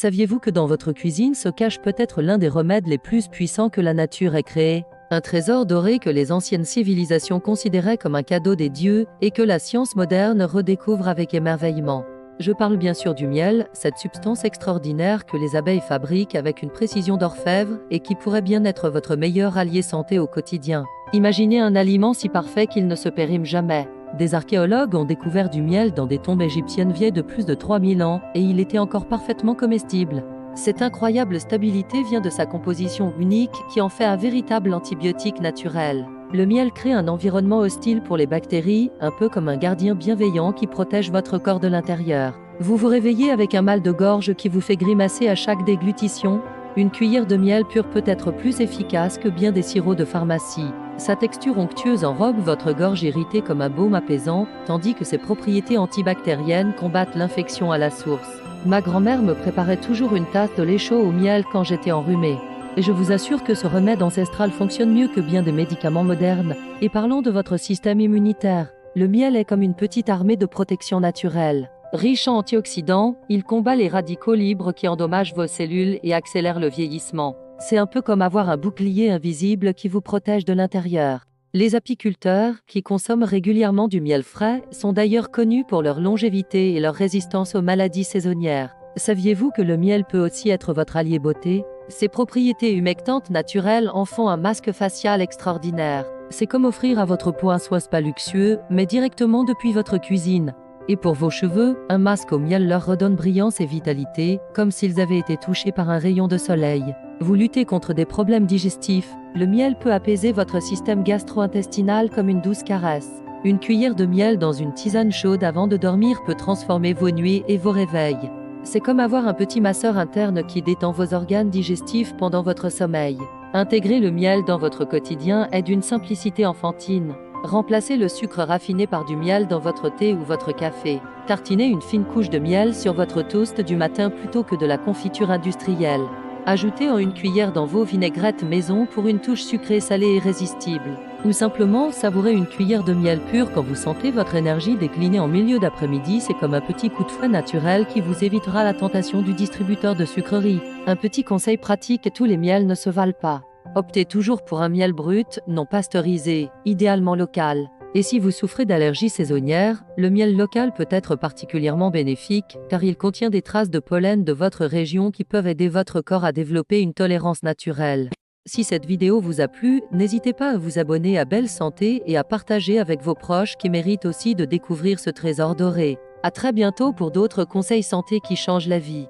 Saviez-vous que dans votre cuisine se cache peut-être l'un des remèdes les plus puissants que la nature ait créé? Un trésor doré que les anciennes civilisations considéraient comme un cadeau des dieux et que la science moderne redécouvre avec émerveillement. Je parle bien sûr du miel, cette substance extraordinaire que les abeilles fabriquent avec une précision d'orfèvre et qui pourrait bien être votre meilleur allié santé au quotidien. Imaginez un aliment si parfait qu'il ne se périme jamais. Des archéologues ont découvert du miel dans des tombes égyptiennes vieilles de plus de 3000 ans et il était encore parfaitement comestible. Cette incroyable stabilité vient de sa composition unique qui en fait un véritable antibiotique naturel. Le miel crée un environnement hostile pour les bactéries, un peu comme un gardien bienveillant qui protège votre corps de l'intérieur. Vous vous réveillez avec un mal de gorge qui vous fait grimacer à chaque déglutition. Une cuillère de miel pur peut être plus efficace que bien des sirops de pharmacie. Sa texture onctueuse enrobe votre gorge irritée comme un baume apaisant, tandis que ses propriétés antibactériennes combattent l'infection à la source. Ma grand-mère me préparait toujours une tasse de lait chaud au miel quand j'étais enrhumée. Et je vous assure que ce remède ancestral fonctionne mieux que bien des médicaments modernes. Et parlons de votre système immunitaire. Le miel est comme une petite armée de protection naturelle. Riche en antioxydants, il combat les radicaux libres qui endommagent vos cellules et accélèrent le vieillissement. C'est un peu comme avoir un bouclier invisible qui vous protège de l'intérieur. Les apiculteurs, qui consomment régulièrement du miel frais, sont d'ailleurs connus pour leur longévité et leur résistance aux maladies saisonnières. Saviez-vous que le miel peut aussi être votre allié beauté? Ses propriétés humectantes naturelles en font un masque facial extraordinaire. C'est comme offrir à votre peau un soin spa luxueux, mais directement depuis votre cuisine. Et pour vos cheveux, un masque au miel leur redonne brillance et vitalité, comme s'ils avaient été touchés par un rayon de soleil. Vous luttez contre des problèmes digestifs, le miel peut apaiser votre système gastro-intestinal comme une douce caresse. Une cuillère de miel dans une tisane chaude avant de dormir peut transformer vos nuits et vos réveils. C'est comme avoir un petit masseur interne qui détend vos organes digestifs pendant votre sommeil. Intégrer le miel dans votre quotidien est d'une simplicité enfantine. Remplacez le sucre raffiné par du miel dans votre thé ou votre café. Tartinez une fine couche de miel sur votre toast du matin plutôt que de la confiture industrielle. Ajoutez en une cuillère dans vos vinaigrettes maison pour une touche sucrée salée irrésistible. Ou simplement savourez une cuillère de miel pur quand vous sentez votre énergie décliner en milieu d'après-midi. C'est comme un petit coup de fouet naturel qui vous évitera la tentation du distributeur de sucreries. Un petit conseil pratique, tous les miels ne se valent pas. Optez toujours pour un miel brut, non pasteurisé, idéalement local. Et si vous souffrez d'allergies saisonnières, le miel local peut être particulièrement bénéfique, car il contient des traces de pollen de votre région qui peuvent aider votre corps à développer une tolérance naturelle. Si cette vidéo vous a plu, n'hésitez pas à vous abonner à Belle Santé et à partager avec vos proches qui méritent aussi de découvrir ce trésor doré. À très bientôt pour d'autres conseils santé qui changent la vie.